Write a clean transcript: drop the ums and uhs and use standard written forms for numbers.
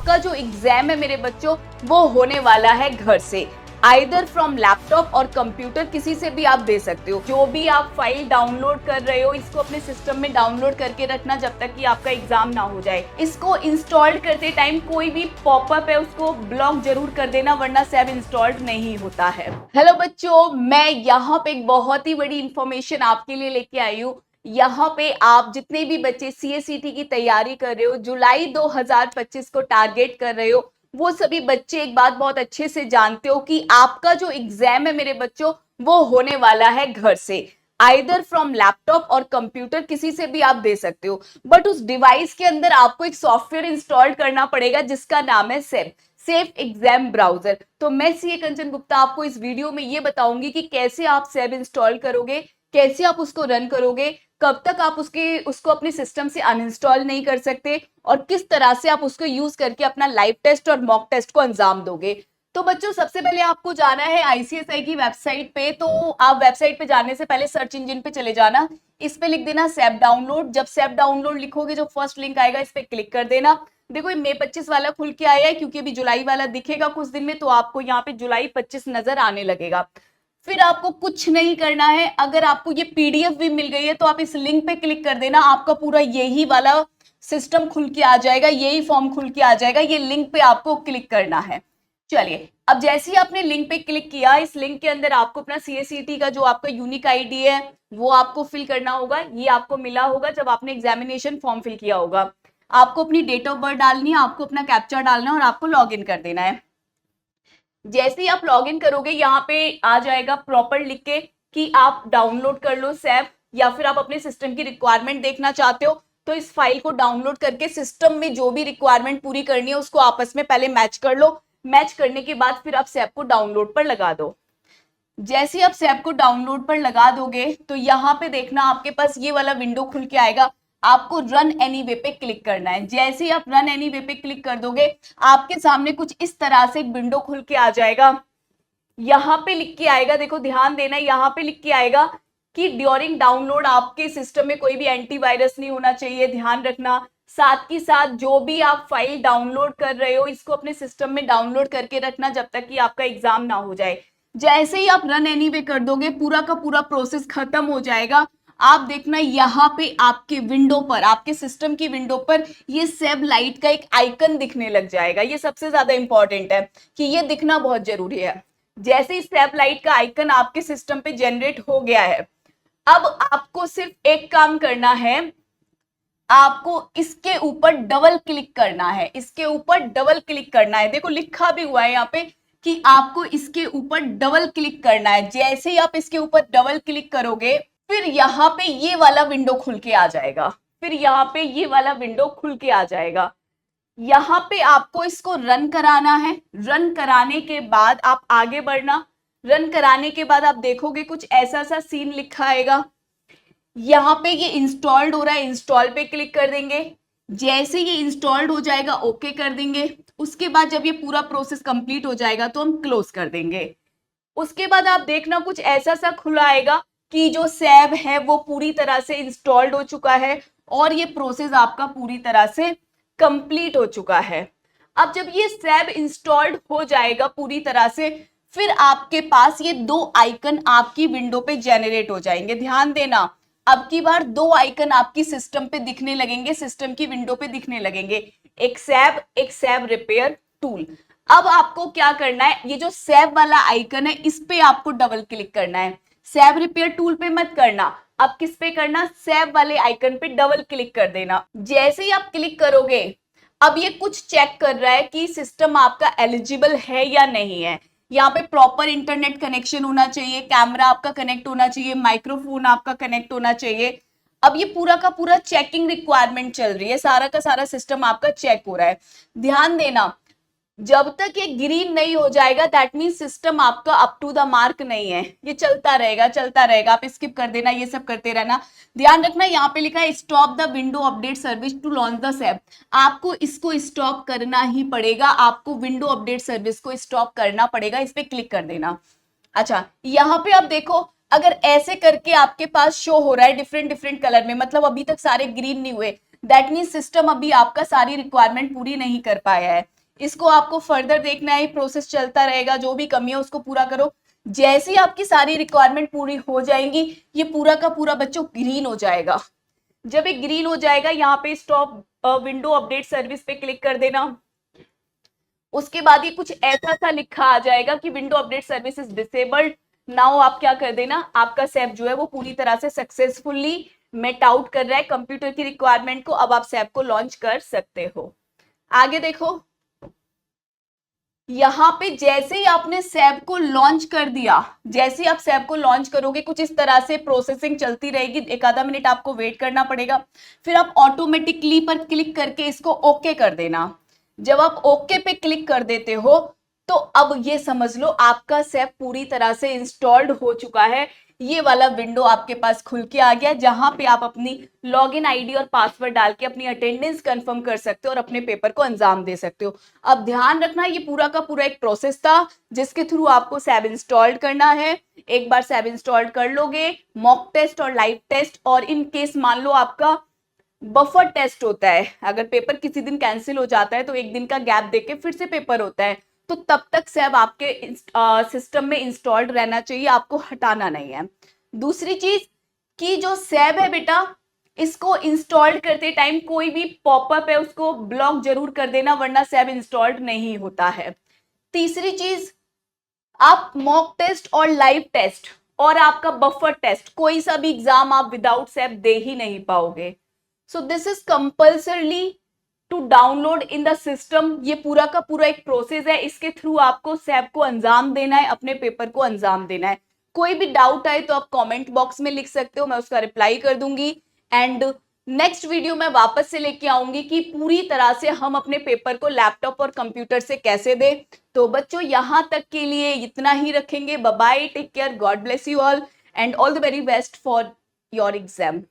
आपका जो एग्जाम है मेरे बच्चों वो होने वाला है घर से, आइदर फ्रॉम लैपटॉप और कंप्यूटर, किसी से भी आप दे सकते हो। जो भी आप फाइल डाउनलोड कर रहे हो इसको अपने सिस्टम में डाउनलोड करके रखना जब तक कि आपका एग्जाम ना हो जाए। इसको इंस्टॉल करते टाइम कोई भी पॉपअप है उसको ब्लॉक जरूर कर देना, वरना सेव इंस्टॉल्ड नहीं होता है। हेलो बच्चों, मैं यहाँ पे एक बहुत ही बड़ी इंफॉर्मेशन आपके लिए लेके आई हूँ। यहाँ पे आप जितने भी बच्चे CACT की तैयारी कर रहे हो, जुलाई 2025 को टारगेट कर रहे हो, वो सभी बच्चे एक बात बहुत अच्छे से जानते हो कि आपका जो एग्जाम है मेरे बच्चों वो होने वाला है घर से, आइदर फ्रॉम लैपटॉप और कंप्यूटर, किसी से भी आप दे सकते हो। बट उस डिवाइस के अंदर आपको एक सॉफ्टवेयर इंस्टॉल करना पड़ेगा जिसका नाम है सेफ एग्जाम ब्राउजर। तो मैं CA कंचन गुप्ता आपको इस वीडियो में ये बताऊंगी कि कैसे आप सेव इंस्टॉल करोगे, कैसे आप उसको रन करोगे, कब तक आप उसको अपने सिस्टम से अनइंस्टॉल नहीं कर सकते, और किस तरह से आप उसको यूज करके अपना लाइव टेस्ट और मॉक टेस्ट को अंजाम दोगे। तो बच्चों सबसे पहले आपको जाना है ICSI की वेबसाइट पे। तो आप वेबसाइट पे जाने से पहले सर्च इंजन पे चले जाना, इस पे लिख देना सेफ डाउनलोड। जब सेफ डाउनलोड लिखोगे जो फर्स्ट लिंक आएगा इस पे क्लिक कर देना। देखो ये मई 25 वाला खुल के आया है, क्योंकि अभी जुलाई वाला दिखेगा कुछ दिन में, तो आपको यहाँ पे जुलाई 25 नजर आने लगेगा। फिर आपको कुछ नहीं करना है, अगर आपको ये PDF भी मिल गई है तो आप इस लिंक पे क्लिक कर देना, आपका पूरा यही वाला सिस्टम खुल के आ जाएगा, यही फॉर्म खुल के आ जाएगा। ये लिंक पे आपको क्लिक करना है। चलिए, अब जैसे ही आपने लिंक पे क्लिक किया, इस लिंक के अंदर आपको अपना CACT का जो आपका यूनिक ID है वो आपको फिल करना होगा। ये आपको मिला होगा जब आपने एग्जामिनेशन फॉर्म फिल किया होगा। आपको अपनी डेट ऑफ बर्थ डालनी है, आपको अपना कैप्चा डालना है और आपको लॉग इन कर देना है। जैसे ही आप लॉग इन करोगे यहाँ पे आ जाएगा प्रॉपर लिख के कि आप डाउनलोड कर लो सेव, या फिर आप अपने सिस्टम की रिक्वायरमेंट देखना चाहते हो तो इस फाइल को डाउनलोड करके सिस्टम में जो भी रिक्वायरमेंट पूरी करनी है उसको आपस में पहले मैच कर लो। मैच करने के बाद फिर आप सेव को डाउनलोड पर लगा दो। जैसे ही आप सेव को डाउनलोड पर लगा दोगे तो यहाँ पे देखना आपके पास ये वाला विंडो खुल के आएगा। आपको रन एनीवे पे क्लिक करना है। जैसे ही आप रन एनीवे पे क्लिक कर दोगे आपके सामने कुछ इस तरह से एक विंडो खुल के आ जाएगा। यहाँ पे लिख के आएगा, देखो ध्यान देना, यहाँ पे लिख के आएगा कि ड्यूरिंग डाउनलोड आपके सिस्टम में कोई भी एंटीवायरस नहीं होना चाहिए, ध्यान रखना। साथ ही साथ जो भी आप फाइल डाउनलोड कर रहे हो इसको अपने सिस्टम में डाउनलोड करके रखना जब तक कि आपका एग्जाम ना हो जाए। जैसे ही आप रन एनीवे कर दोगे पूरा का पूरा प्रोसेस खत्म हो जाएगा। आप देखना यहाँ पे आपके विंडो पर, आपके सिस्टम की विंडो पर ये सेव लाइट का एक आइकन दिखने लग जाएगा। ये सबसे ज्यादा इंपॉर्टेंट है कि ये दिखना बहुत जरूरी है। जैसे ही सेव लाइट का आइकन आपके सिस्टम पे जनरेट हो गया है, अब आपको सिर्फ एक काम करना है, आपको इसके ऊपर डबल क्लिक करना है। इसके ऊपर डबल क्लिक करना है, देखो लिखा भी हुआ है यहाँ पे कि आपको इसके ऊपर डबल क्लिक करना है। जैसे ही आप इसके ऊपर डबल क्लिक करोगे फिर यहाँ पे ये वाला विंडो खुल के आ जाएगा। फिर यहाँ पे ये वाला विंडो खुल के आ जाएगा। यहाँ पे आपको इसको रन कराना है। रन कराने के बाद आप आगे बढ़ना। रन कराने के बाद आप देखोगे कुछ ऐसा सा सीन लिखा आएगा। यहाँ पे ये इंस्टॉल्ड हो रहा है, इंस्टॉल पे क्लिक कर देंगे। जैसे ये इंस्टॉल्ड हो जाएगा ओके कर देंगे। उसके बाद जब ये पूरा प्रोसेस कंप्लीट हो जाएगा तो हम क्लोज कर देंगे। उसके बाद आप देखना कुछ ऐसा सा खुला आएगा कि जो सेव है वो पूरी तरह से इंस्टॉल्ड हो चुका है और ये प्रोसेस आपका पूरी तरह से कंप्लीट हो चुका है। अब जब ये सेव इंस्टॉल्ड हो जाएगा पूरी तरह से, फिर आपके पास ये दो आइकन आपकी विंडो पे जेनरेट हो जाएंगे। ध्यान देना, अब की बार दो आइकन आपकी सिस्टम पे दिखने लगेंगे, सिस्टम की विंडो पे दिखने लगेंगे, एक सेव रिपेयर टूल। अब आपको क्या करना है, ये जो सेव वाला आइकन है इस पे आपको डबल क्लिक करना है। सेव रिपेयर टूल पे मत करना, अब किस पे करना, सेव वाले आइकन पे डबल क्लिक कर देना। जैसे ही आप क्लिक करोगे अब ये कुछ चेक कर रहा है कि सिस्टम आपका एलिजिबल है या नहीं है। यहाँ पे प्रॉपर इंटरनेट कनेक्शन होना चाहिए, कैमरा आपका कनेक्ट होना चाहिए, माइक्रोफोन आपका कनेक्ट होना चाहिए। अब ये पूरा का पूरा चेकिंग रिक्वायरमेंट चल रही है, सारा का सारा सिस्टम आपका चेक हो रहा है। ध्यान देना, जब तक ये ग्रीन नहीं हो जाएगा दैट मीन सिस्टम आपका अप टू द मार्क नहीं है। ये चलता रहेगा चलता रहेगा, आप स्किप कर देना, ये सब करते रहना। ध्यान रखना यहाँ पे लिखा है stop the window update service to launch the save. आपको इसको स्टॉप करना ही पड़ेगा, आपको विंडो अपडेट सर्विस को स्टॉप करना पड़ेगा, इस पे क्लिक कर देना। अच्छा, यहाँ पे आप देखो अगर ऐसे करके आपके पास शो हो रहा है डिफरेंट डिफरेंट कलर में, मतलब अभी तक सारे ग्रीन नहीं हुए, दैट मीन सिस्टम अभी आपका सारी रिक्वायरमेंट पूरी नहीं कर पाया है। इसको आपको फर्दर देखना है, प्रोसेस चलता रहेगा, जो भी कमी है उसको पूरा करो। जैसे ही आपकी सारी रिक्वायरमेंट पूरी हो जाएंगी, ये पूरा का पूरा बच्चों ग्रीन हो जाएगा। जब ये ग्रीन हो जाएगा, यहाँ पे स्टॉप विंडो अपडेट सर्विस पे क्लिक कर देना। उसके बाद ये कुछ ऐसा सा लिखा आ जाएगा कि window update service is disabled. Now आप क्या कर देना, आपका सैप जो है वो पूरी तरह से सक्सेसफुली मेट आउट कर रहा है कंप्यूटर की रिक्वायरमेंट को। अब आप सैप को लॉन्च कर सकते हो। आगे देखो, यहाँ पे जैसे ही आपने सैप को लॉन्च कर दिया, जैसे ही आप सैप को लॉन्च करोगे, कुछ इस तरह से प्रोसेसिंग चलती रहेगी, एक आधा मिनट आपको वेट करना पड़ेगा। फिर आप ऑटोमेटिकली पर क्लिक करके इसको ओके कर देना। जब आप ओके पे क्लिक कर देते हो, तो अब ये समझ लो आपका सैप पूरी तरह से इंस्टॉल्ड हो चुका है। ये वाला विंडो आपके पास खुल के आ गया, जहां पे आप अपनी लॉगिन आईडी और पासवर्ड डाल के अपनी अटेंडेंस कंफर्म कर सकते हो और अपने पेपर को अंजाम दे सकते हो। अब ध्यान रखना, ये पूरा का पूरा एक प्रोसेस था जिसके थ्रू आपको सैब इंस्टॉल्ड करना है। एक बार सैब इंस्टॉल्ड कर लोगे, मॉक टेस्ट और लाइव टेस्ट, और इन केस मान लो आपका बफर टेस्ट होता है, अगर पेपर किसी दिन कैंसिल हो जाता है तो एक दिन का गैप देके फिर से पेपर होता है, तो तब तक सैब आपके सिस्टम में इंस्टॉल्ड रहना चाहिए, आपको हटाना नहीं है। दूसरी चीज कि जो सैब है बेटा, इसको इंस्टॉल्ड करते टाइम कोई भी पॉपअप है उसको ब्लॉक जरूर कर देना, वरना सैब इंस्टॉल्ड नहीं होता है। तीसरी चीज, आप मॉक टेस्ट और लाइव टेस्ट और आपका बफर टेस्ट, कोई सा भी एग्जाम आप विदाउट सैब दे ही नहीं पाओगे। So this is compulsorily to download in the system. ये पूरा का पूरा एक प्रोसेस है, इसके थ्रू आपको सैब को अंजाम देना है, अपने पेपर को अंजाम देना है। कोई भी डाउट आए तो आप कमेंट बॉक्स में लिख सकते हो, मैं उसका रिप्लाई कर दूंगी। एंड नेक्स्ट वीडियो में वापस से लेके आऊंगी कि पूरी तरह से हम अपने पेपर को लैपटॉप और कंप्यूटर से कैसे दें। तो बच्चों यहां तक के लिए इतना ही रखेंगे। Bye bye, take care, God bless you all and all the very best for your exam.